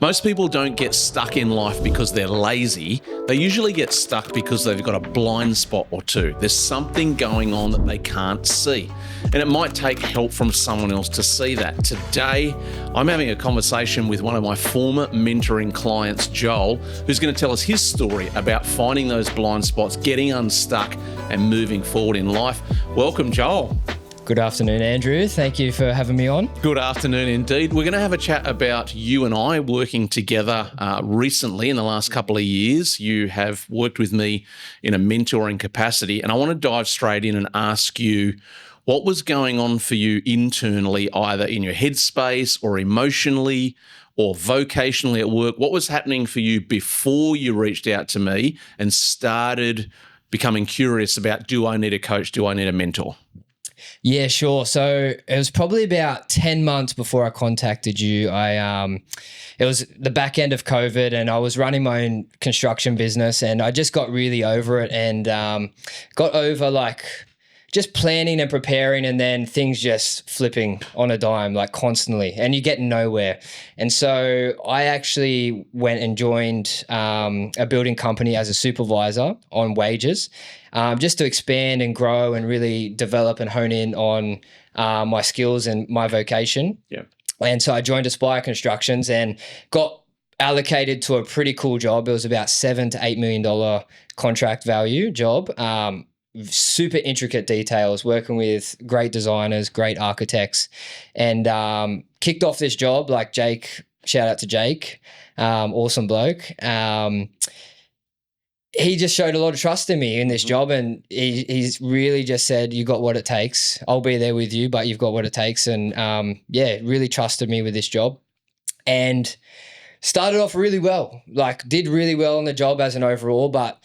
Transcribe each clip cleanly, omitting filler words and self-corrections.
Most people don't get stuck in life because they're lazy. They usually get stuck because they've got a blind spot or two. There's something going on that they can't see. And it might take help from someone else to see that. Today, I'm having a conversation with one of my former mentoring clients, Joel, who's going to tell us his story about finding those blind spots, getting unstuck and moving forward in life. Welcome, Joel. Good afternoon, Andrew. Thank you for having me on. Good afternoon indeed. We're going to have a chat about you and I working together recently in the last couple of years. You have worked with me in a mentoring capacity, and I want to dive straight in and ask you what was going on for you internally, either in your headspace or emotionally or vocationally at work. What was happening for you before you reached out to me and started becoming curious about, do I need a coach? Do I need a mentor? Yeah, sure. So it was probably about 10 months before I contacted you. It was the back end of COVID and I was running my own construction business and I just got really over it and got over like just planning and preparing and then things just flipping on a dime like constantly and you get nowhere. And so I actually went and joined a building company as a supervisor on wages. Just to expand and grow and really develop and hone in on my skills and my vocation. Yeah. And so I joined Aspire Constructions and got allocated to a pretty cool job. It was about $7 to $8 million contract value job. Super intricate details, working with great designers, great architects, and kicked off this job like Jake. Shout out to Jake, awesome bloke. He just showed a lot of trust in me in this job and he's really just said, you got what it takes. I'll be there with you, but you've got what it takes. And really trusted me with this job and started off really well, like did really well on the job as an overall, but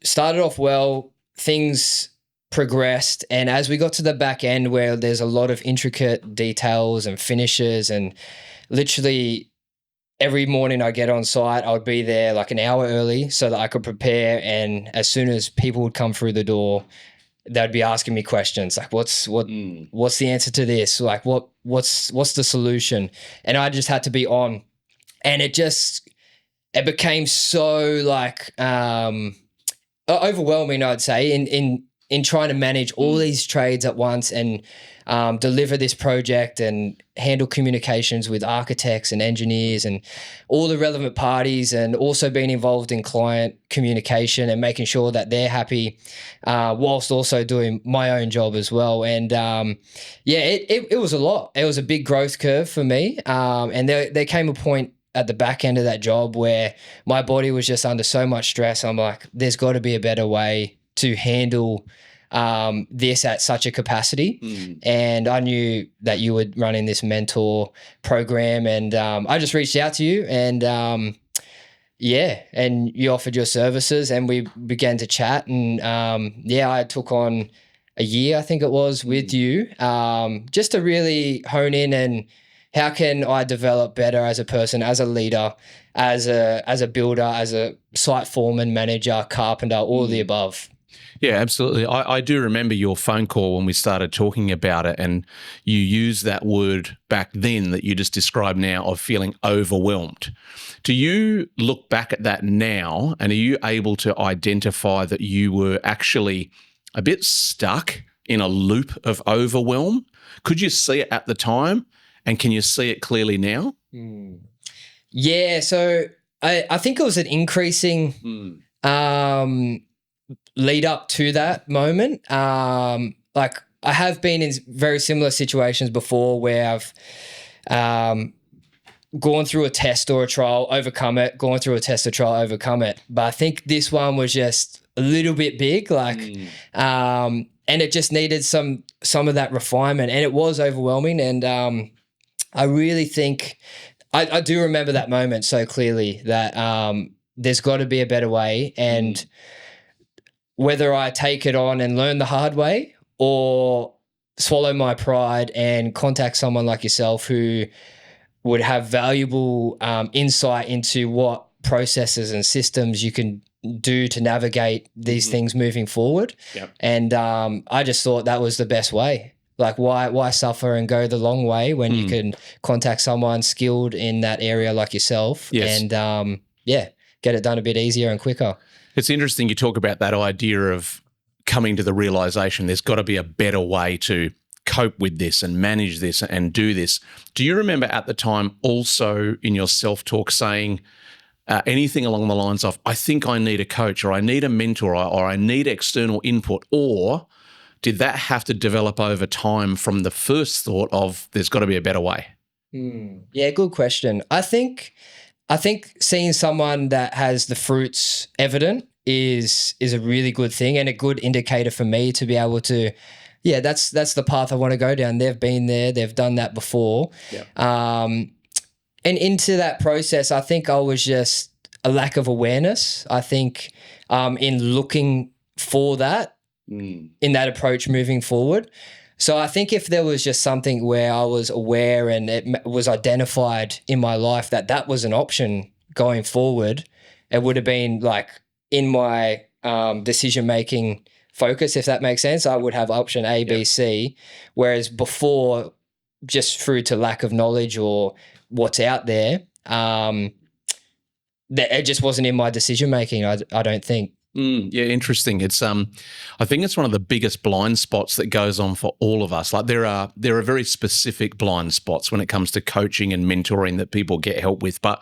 started off well, things progressed. And as we got to the back end where there's a lot of intricate details and finishes and literally every morning I get on site, I would be there like an hour early so that I could prepare. And as soon as people would come through the door, they'd be asking me questions like, what's the answer to this? Like, what's the solution? And I just had to be on. And it became so like overwhelming, I'd say, in trying to manage all these trades at once and deliver this project and handle communications with architects and engineers and all the relevant parties, and also being involved in client communication and making sure that they're happy, whilst also doing my own job as well. And it was a lot. It was a big growth curve for me. And there came a point at the back end of that job where my body was just under so much stress. I'm like, there's got to be a better way to handle this at such a capacity. And I knew that you were running this mentor program and I just reached out to you and and you offered your services and we began to chat and I took on a year, I think it was, with you just to really hone in and how can I develop better as a person, as a leader, as a builder, as a site foreman, manager, carpenter, all of the above. Yeah, absolutely. I do remember your phone call when we started talking about it, and you used that word back then that you just described now of feeling overwhelmed. Do you look back at that now and are you able to identify that you were actually a bit stuck in a loop of overwhelm? Could you see it at the time and can you see it clearly now? Yeah, so I think it was an increasing lead up to that moment. Like I have been in very similar situations before where I've gone through a test or a trial, overcome it, gone through a test or trial, overcome it. But I think this one was just a little bit big, like, and it just needed some of that refinement, and it was overwhelming. And I really think I do remember that moment so clearly that there's got to be a better way, and whether I take it on and learn the hard way or swallow my pride and contact someone like yourself who would have valuable insight into what processes and systems you can do to navigate these things moving forward. Yep. And I just thought that was the best way. Like why suffer and go the long way when you can contact someone skilled in that area like yourself Yes. and get it done a bit easier and quicker. It's interesting you talk about that idea of coming to the realization there's got to be a better way to cope with this and manage this and do this. Do you remember at the time also in your self-talk saying anything along the lines of, I think I need a coach or I need a mentor or I need external input, or did that have to develop over time from the first thought of there's got to be a better way? Yeah, good question. I think seeing someone that has the fruits evident is a really good thing and a good indicator for me to be able to, that's the path I want to go down. They've been there, they've done that before. And into that process, I think I was just a lack of awareness. I think in looking for that, in that approach moving forward. So I think if there was just something where I was aware and it was identified in my life that was an option going forward, it would have been like in my decision-making focus, if that makes sense. I would have option A, B, C, whereas before, just through to lack of knowledge or what's out there, it just wasn't in my decision-making, I don't think. Yeah, interesting. It's I think it's one of the biggest blind spots that goes on for all of us. Like there are very specific blind spots when it comes to coaching and mentoring that people get help with. But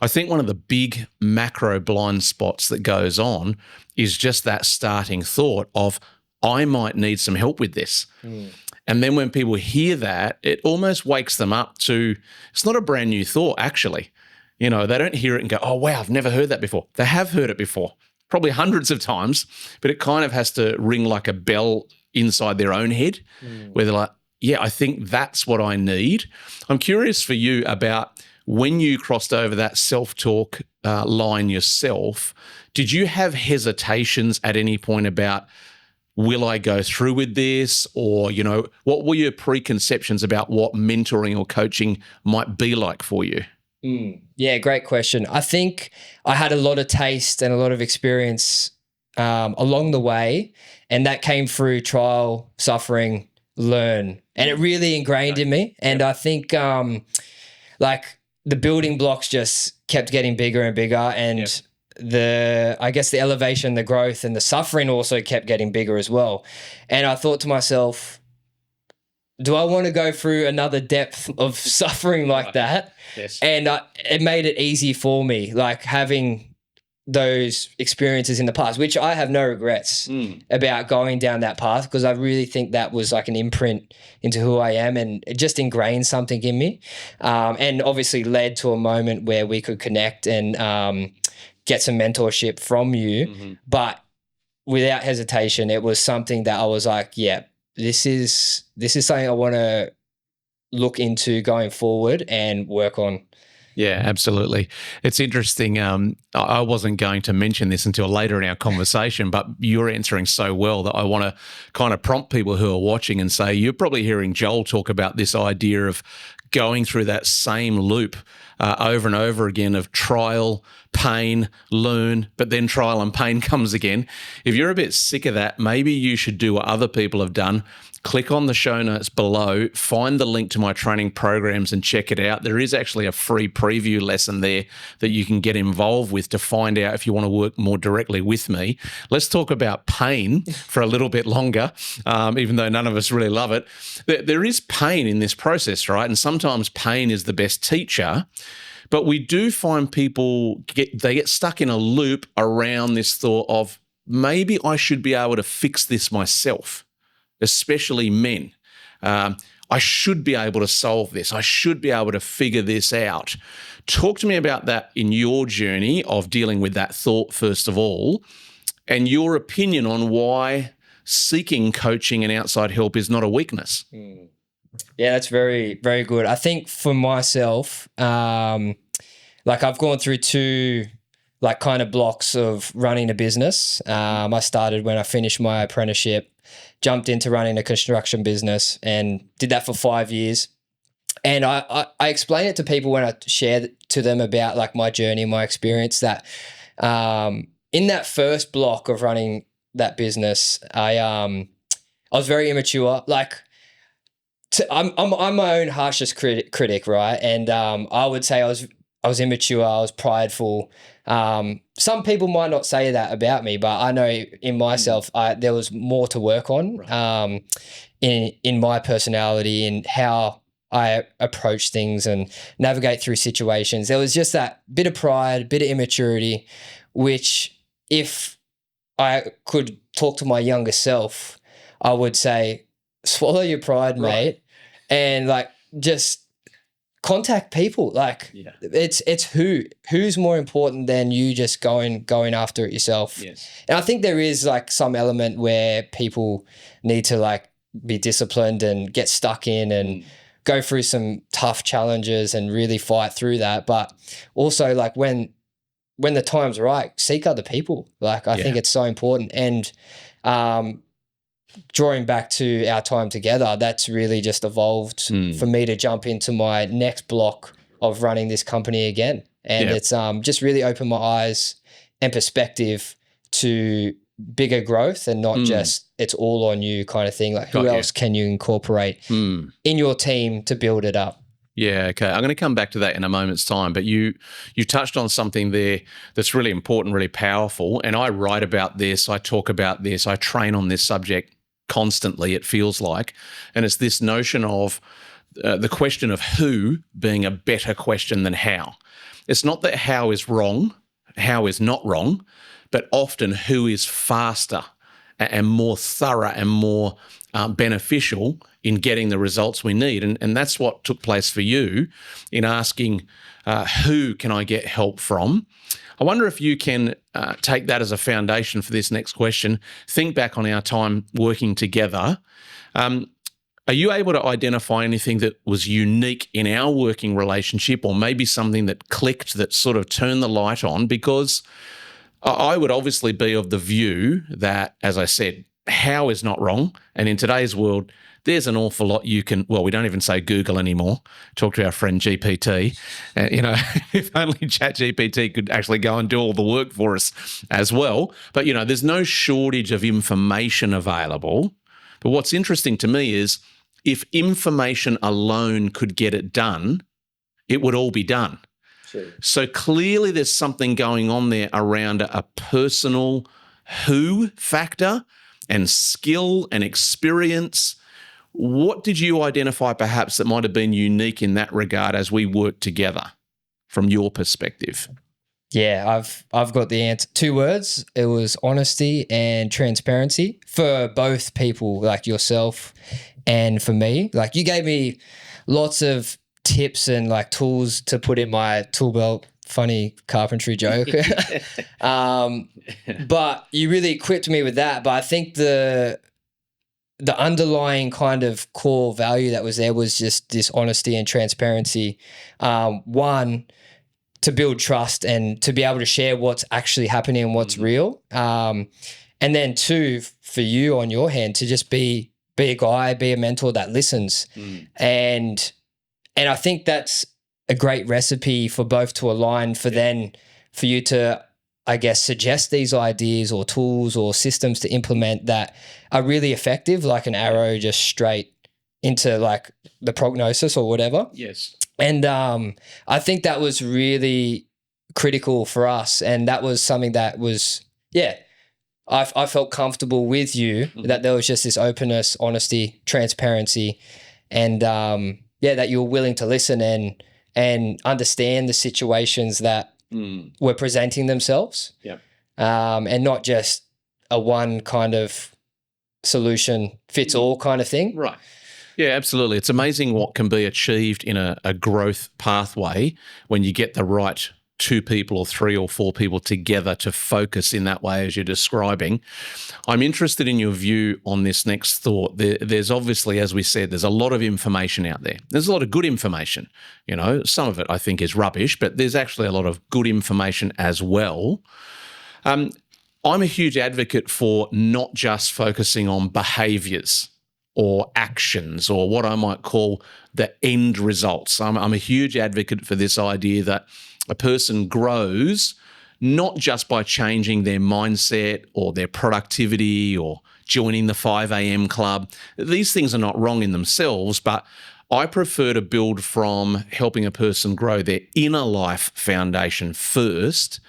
I think one of the big macro blind spots that goes on is just that starting thought of, I might need some help with this. And then when people hear that, it almost wakes them up to, it's not a brand new thought, actually. You know, they don't hear it and go, oh, wow, I've never heard that before. They have heard it before, probably hundreds of times, but it kind of has to ring like a bell inside their own head where they're like, yeah, I think that's what I need. I'm curious for you about when you crossed over that self-talk line yourself, did you have hesitations at any point about, will I go through with this? Or, you know, what were your preconceptions about what mentoring or coaching might be like for you? Yeah, great question. I think I had a lot of taste and a lot of experience along the way, and that came through trial, suffering, learn, and it really ingrained in me. And I think like the building blocks just kept getting bigger and bigger, and the elevation, the growth, and the suffering also kept getting bigger as well. And I thought to myself, do I want to go through another depth of suffering like that? Yes. And it made it easy for me, like having those experiences in the past, which I have no regrets about going down that path, because I really think that was like an imprint into who I am, and it just ingrained something in me, and obviously led to a moment where we could connect and get some mentorship from you. But without hesitation, it was something that I was like, yeah, this is something I want to look into going forward and work on. Yeah, absolutely. It's interesting. I wasn't going to mention this until later in our conversation, but you're answering so well that I want to kind of prompt people who are watching and say, you're probably hearing Joel talk about this idea of going through that same loop over and over again of trial, pain, learn, but then trial and pain comes again. If you're a bit sick of that, maybe you should do what other people have done. Click on the show notes below, find the link to my training programs and check it out. There is actually a free preview lesson there that you can get involved with to find out if you want to work more directly with me. Let's talk about pain for a little bit longer, even though none of us really love it. There is pain in this process, right? And sometimes pain is the best teacher. But we do find people get stuck in a loop around this thought of, maybe I should be able to fix this myself, especially men. I should be able to solve this. I should be able to figure this out. Talk to me about that in your journey of dealing with that thought, first of all, and your opinion on why seeking coaching and outside help is not a weakness. Yeah, that's very, very good. I think for myself, like I've gone through two like kind of blocks of running a business. I started when I finished my apprenticeship, jumped into running a construction business and did that for 5 years. And I explain it to people when I share to them about like my journey, my experience, that in that first block of running that business, I was very immature. Like I'm my own harshest critic, right? And I would say I was immature, I was prideful. Some people might not say that about me, but I know in myself there was more to work on. Right. In my personality and how I approach things and navigate through situations. There was just that bit of pride, bit of immaturity, which if I could talk to my younger self, I would say, swallow your pride, mate, and like just contact people. Like it's who's more important than you just going after it yourself. Yes. And I think there is like some element where people need to like be disciplined and get stuck in and go through some tough challenges and really fight through that. But also like when the time's right, seek other people. Like I think it's so important. And drawing back to our time together, that's really just evolved for me to jump into my next block of running this company again. And it's just really opened my eyes and perspective to bigger growth and not just it's all on you kind of thing. Like who else can you incorporate in your team to build it up? Yeah, okay. I'm going to come back to that in a moment's time, but you touched on something there that's really important, really powerful, and I write about this, I talk about this, I train on this subject constantly, it feels like, and it's this notion of the question of who being a better question than how. It's not that how is wrong, how is not wrong, but often who is faster and more thorough and more beneficial in getting the results we need. And that's what took place for you in asking, who can I get help from? I wonder if you can take that as a foundation for this next question. Think back on our time working together. Are you able to identify anything that was unique in our working relationship, or maybe something that clicked, that sort of turned the light on? Because I would obviously be of the view that, as I said, how is not wrong. And in today's world, there's an awful lot you can, well, we don't even say Google anymore. Talk to our friend GPT. If only ChatGPT could actually go and do all the work for us as well. But, there's no shortage of information available. But what's interesting to me is if information alone could get it done, it would all be done. Sure. So clearly there's something going on there around a personal who factor and skill and experience. What did you identify perhaps that might have been unique in that regard as we worked together from your perspective? Yeah, I've got the answer. 2 words. It was honesty and transparency for both people, like yourself and for me. Like you gave me lots of tips and like tools to put in my tool belt. Funny carpentry joke. But you really equipped me with that. But I think the underlying kind of core value that was there was just this honesty and transparency. One, to build trust and to be able to share what's actually happening and what's real. And then 2, for you on your hand, to just be a guy, be a mentor that listens. And I think that's a great recipe for both to align for you to, I guess, suggest these ideas or tools or systems to implement that are really effective, like an arrow just straight into like the prognosis or whatever. Yes. And I think that was really critical for us. And that was something that was, I felt comfortable with you, that there was just this openness, honesty, transparency, and that you were willing to listen and understand the situations that were presenting themselves. Yep. And not just a one kind of solution fits all kind of thing. Right. Yeah, absolutely. It's amazing what can be achieved in a growth pathway when you get the right 2 people or 3 or 4 people together to focus in that way as you're describing. I'm interested in your view on this next thought. There's obviously, as we said, there's a lot of information out there. There's a lot of good information. Some of it I think is rubbish, but there's actually a lot of good information as well. I'm a huge advocate for not just focusing on behaviours or actions or what I might call the end results. I'm a huge advocate for this idea that a person grows not just by changing their mindset or their productivity or joining the 5 a.m. club. These things are not wrong in themselves, but I prefer to build from helping a person grow their inner life foundation first,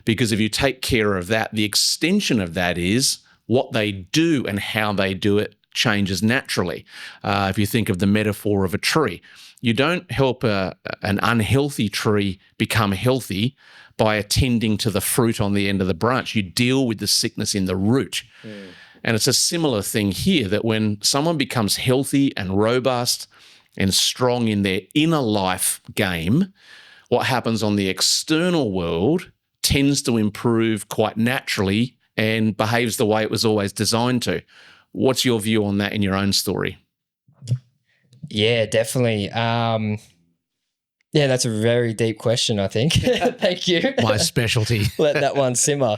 because if you take care of that, the extension of that is what they do and how they do it changes naturally. If you think of the metaphor of a tree, you don't help an unhealthy tree become healthy by attending to the fruit on the end of the branch. You deal with the sickness in the root. And it's a similar thing here, that when someone becomes healthy and robust and strong in their inner life game, what happens on the external world tends to improve quite naturally and behaves the way it was always designed to. What's your view on that in your own story? Yeah, definitely. Yeah, that's a very deep question, I think. Thank you. My specialty. Let that one simmer.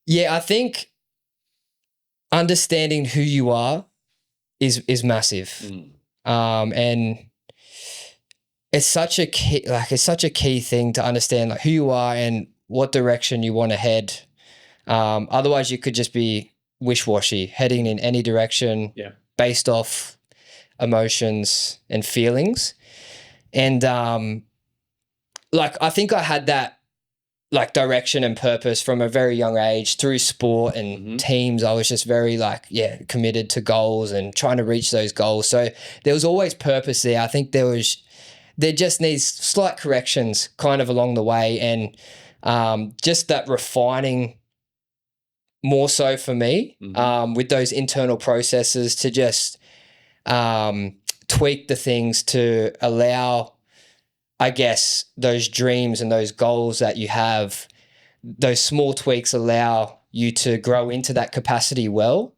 Yeah, I think understanding who you are is massive. And it's such a key thing to understand, like, who you are and what direction you want to head. Otherwise you could just be wish-washy, heading in any direction based off emotions and feelings. And like, I think I had that like direction and purpose from a very young age through sport and teams. I was just very committed to goals and trying to reach those goals. So there was always purpose there. I think there just needs slight corrections kind of along the way, and just that refining more so for me with those internal processes to just tweak the things to allow, I guess, those dreams and those goals that you have, those small tweaks allow you to grow into that capacity well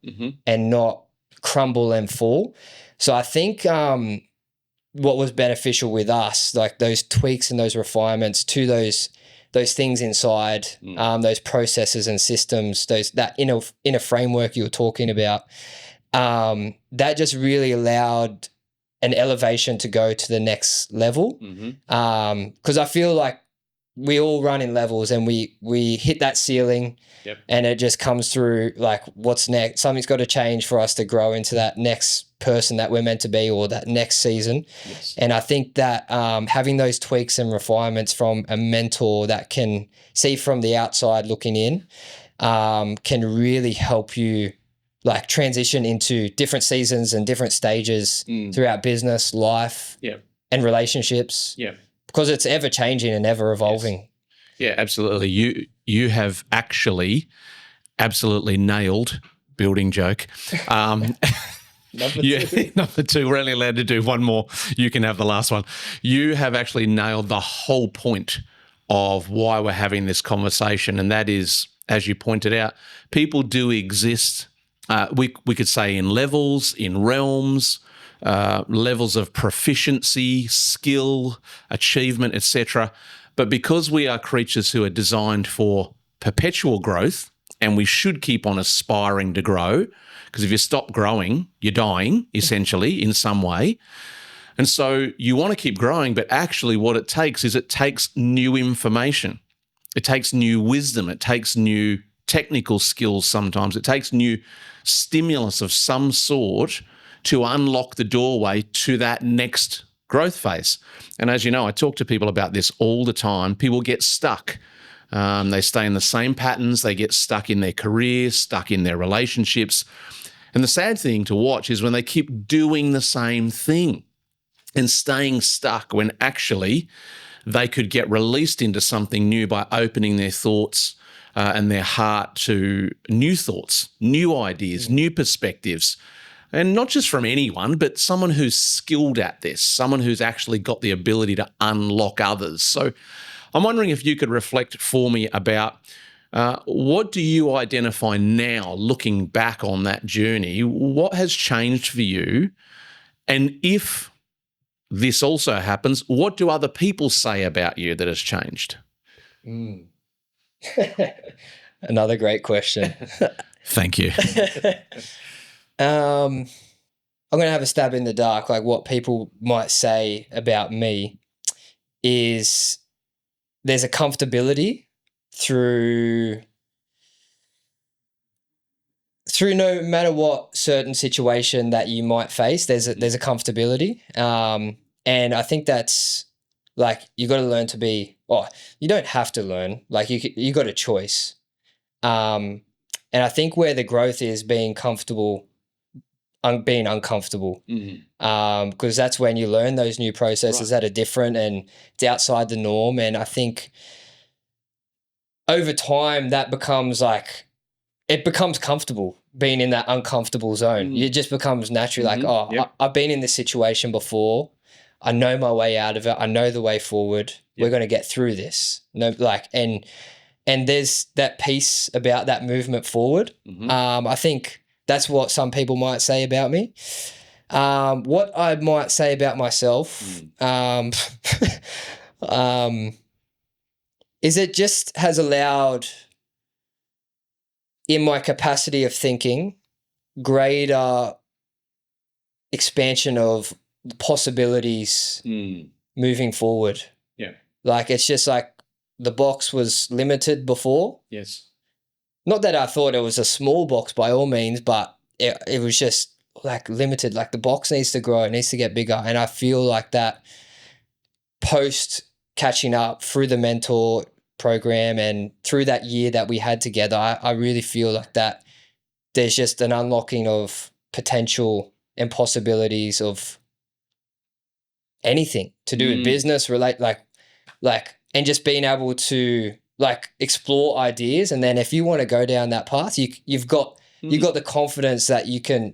and not crumble and fall. So I think what was beneficial with us, like those tweaks and those refinements to those things inside, those processes and systems, that inner framework you were talking about, that just really allowed an elevation to go to the next level. Because I feel like we all run in levels and we hit that ceiling and it just comes through like, what's next? Something's got to change for us to grow into that next person that we're meant to be, or that next season. And I think that having those tweaks and refinements from a mentor that can see from the outside looking in can really help you like transition into different seasons and different stages throughout business, life, and relationships. Because it's ever changing and ever evolving. Yeah, absolutely. You have actually absolutely nailed building joke. Number two, we're only allowed to do one more. You can have the last one. You have actually nailed the whole point of why we're having this conversation, and that is, as you pointed out, people do exist. We could say in levels, in realms, levels of proficiency, skill, achievement, etc. But because we are creatures who are designed for perpetual growth, and we should keep on aspiring to grow, because if you stop growing, you're dying, essentially, in some way. And so you want to keep growing, but actually what it takes new information. It takes new wisdom. It takes new technical skills sometimes. It takes new stimulus of some sort to unlock the doorway to that next growth phase. And as you know, I talk to people about this all the time. People get stuck. They stay in the same patterns. They get stuck in their careers, stuck in their relationships. And the sad thing to watch is when they keep doing the same thing and staying stuck, when actually they could get released into something new by opening their thoughts and their heart to new thoughts, new ideas, new perspectives. And not just from anyone, but someone who's skilled at this, someone who's actually got the ability to unlock others. So I'm wondering if you could reflect for me about what do you identify now, looking back on that journey? What has changed for you? And if this also happens, what do other people say about you that has changed? Another great question. Thank you. I'm going to have a stab in the dark. Like, what people might say about me is there's a comfortability through through no matter what certain situation that you might face, there's a comfortability. And I think that's like, you got to learn to be, you don't have to learn, like you got a choice. And I think where the growth is being comfortable, being uncomfortable, because that's when you learn those new processes that are different and it's outside the norm. And I think over time that becomes like, it becomes comfortable being in that uncomfortable zone. It just becomes naturally like, I've been in this situation before. I know my way out of it. I know the way forward. We're going to get through this. And there's that piece about that movement forward. I think that's what some people might say about me. What I might say about myself, is it just has allowed, in my capacity of thinking, greater expansion of possibilities moving forward. Yeah. Like, it's just like the box was limited before. Yes. Not that I thought it was a small box by all means, but it was just like limited. Like, the box needs to grow, it needs to get bigger. And I feel like that post catching up through the mentor program and through that year that we had together, I really feel like that there's just an unlocking of potential and possibilities of anything to do with business, and just being able to like explore ideas. And then if you want to go down that path, you've got the confidence that you can,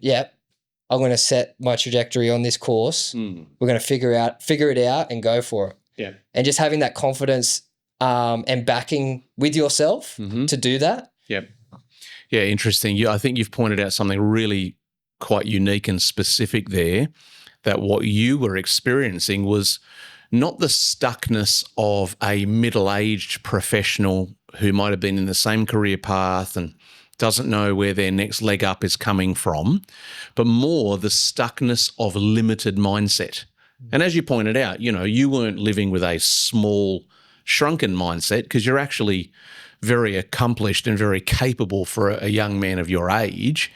I'm going to set my trajectory on this course. We're going to figure it out and go for it. Yeah. And just having that confidence and backing with yourself to do that. Yep. Yeah, interesting. I think you've pointed out something really quite unique and specific there, that what you were experiencing was not the stuckness of a middle-aged professional who might have been in the same career path and doesn't know where their next leg up is coming from, but more the stuckness of limited mindset. And as you pointed out, you weren't living with a small, shrunken mindset, because you're actually very accomplished and very capable for a young man of your age.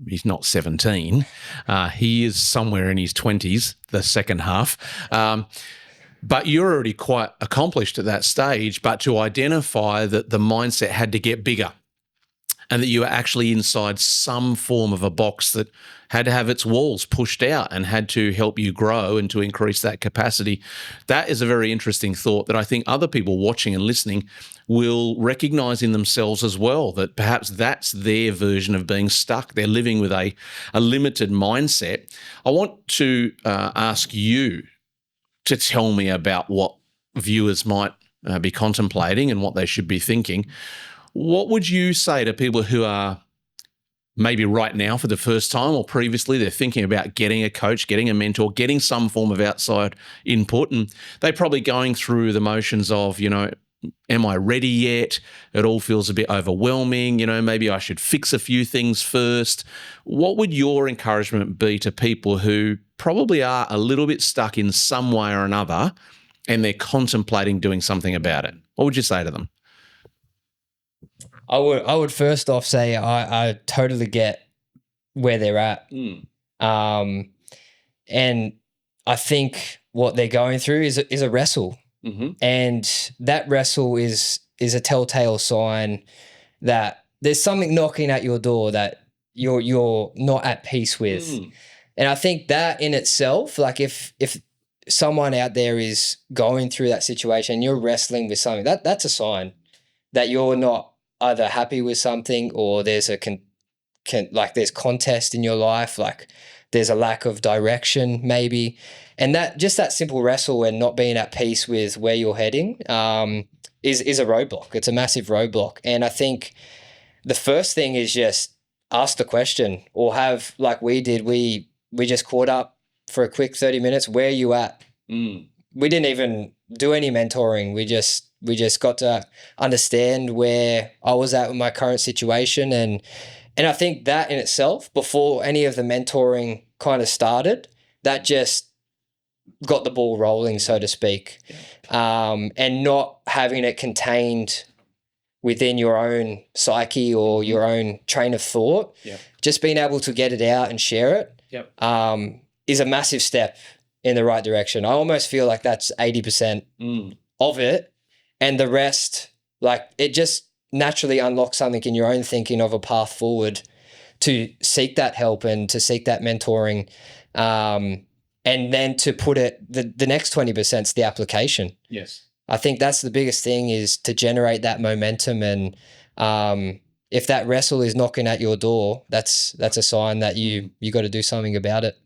He's not 17. He is somewhere in his 20s, the second half. But you're already quite accomplished at that stage, but to identify that the mindset had to get bigger and that you were actually inside some form of a box that had to have its walls pushed out and had to help you grow and to increase that capacity. That is a very interesting thought that I think other people watching and listening will recognize in themselves as well, that perhaps that's their version of being stuck. They're living with a limited mindset. I want to ask you to tell me about what viewers might be contemplating and what they should be thinking. What would you say to people who are maybe right now for the first time, or previously they're thinking about getting a coach, getting a mentor, getting some form of outside input, and they're probably going through the motions of, am I ready yet? It all feels a bit overwhelming. Maybe I should fix a few things first. What would your encouragement be to people who probably are a little bit stuck in some way or another and they're contemplating doing something about it? What would you say to them? I would first off say I totally get where they're at. And I think what they're going through is a wrestle. And that wrestle is a telltale sign that there's something knocking at your door that you're not at peace with. And I think that in itself, like if someone out there is going through that situation, you're wrestling with something, that's a sign that you're not either happy with something, or there's there's contest in your life, like there's a lack of direction maybe. And that simple wrestle and not being at peace with where you're heading is a roadblock. It's a massive roadblock. And I think the first thing is just ask the question, or have, like we did, we just caught up for a quick 30 minutes. Where are you at? We didn't even do any mentoring. We just got to understand where I was at with my current situation. And I think that in itself, before any of the mentoring kind of started, that just got the ball rolling, so to speak. And not having it contained within your own psyche or your own train of thought, just being able to get it out and share it is a massive step in the right direction. I almost feel like that's 80% of it. And the rest, like, it just naturally unlocks something in your own thinking of a path forward to seek that help and to seek that mentoring. And then to put it, the next 20% is the application. Yes. I think that's the biggest thing, is to generate that momentum. And if that wrestle is knocking at your door, that's a sign that you got to do something about it.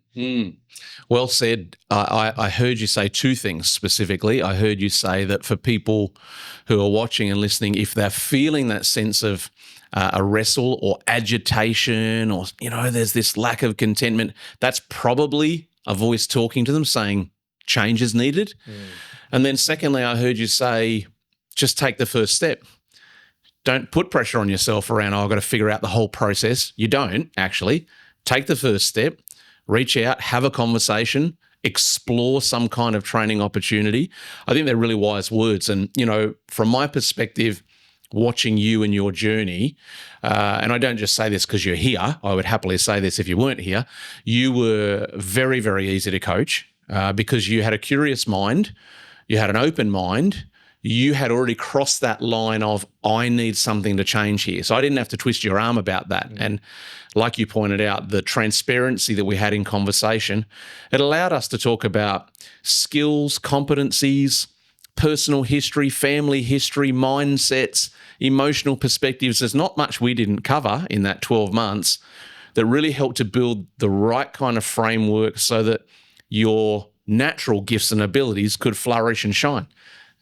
Well said. I heard you say two things specifically. I heard you say that for people who are watching and listening, if they're feeling that sense of a wrestle or agitation, or, there's this lack of contentment, that's probably a voice talking to them saying change is needed. And then secondly, I heard you say, just take the first step. Don't put pressure on yourself around, I've got to figure out the whole process. You don't, actually. Take the first step. Reach out, have a conversation, explore some kind of training opportunity. I think they're really wise words. And, from my perspective, watching you and your journey, and I don't just say this because you're here, I would happily say this if you weren't here, you were very, very easy to coach because you had a curious mind, you had an open mind, you had already crossed that line of, I need something to change here. So I didn't have to twist your arm about that. And like you pointed out, the transparency that we had in conversation, it allowed us to talk about skills, competencies, personal history, family history, mindsets, emotional perspectives. There's not much we didn't cover in that 12 months that really helped to build the right kind of framework so that your natural gifts and abilities could flourish and shine.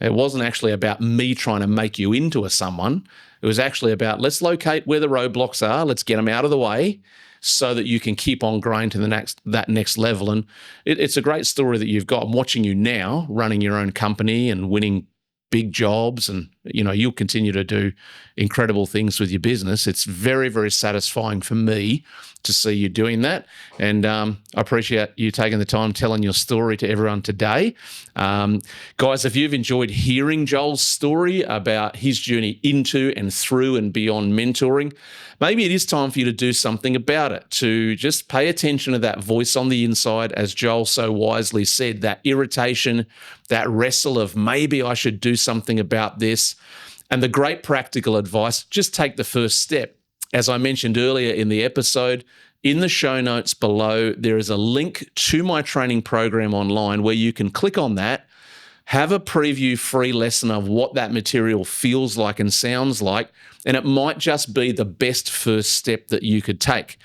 It wasn't actually about me trying to make you into someone. It was actually about, let's locate where the roadblocks are, let's get them out of the way so that you can keep on growing to that next level. And it's a great story that you've got. I'm watching you now running your own company and winning big jobs, and you'll continue to do incredible things with your business. It's very, very satisfying for me to see you doing that. And I appreciate you taking the time telling your story to everyone today. Guys, if you've enjoyed hearing Joel's story about his journey into and through and beyond mentoring, maybe it is time for you to do something about it, to just pay attention to that voice on the inside, as Joel so wisely said, that irritation, that wrestle of maybe I should do something about this. And the great practical advice, just take the first step. As I mentioned earlier in the episode, in the show notes below, there is a link to my training program online where you can click on that, have a preview free lesson of what that material feels like and sounds like, and it might just be the best first step that you could take.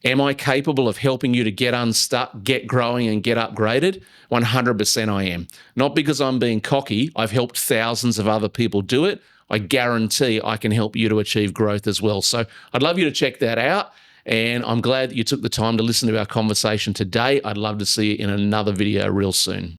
Am I capable of helping you to get unstuck, get growing, and get upgraded? 100% I am. Not because I'm being cocky. I've helped thousands of other people do it. I guarantee I can help you to achieve growth as well. So I'd love you to check that out. And I'm glad that you took the time to listen to our conversation today. I'd love to see you in another video real soon.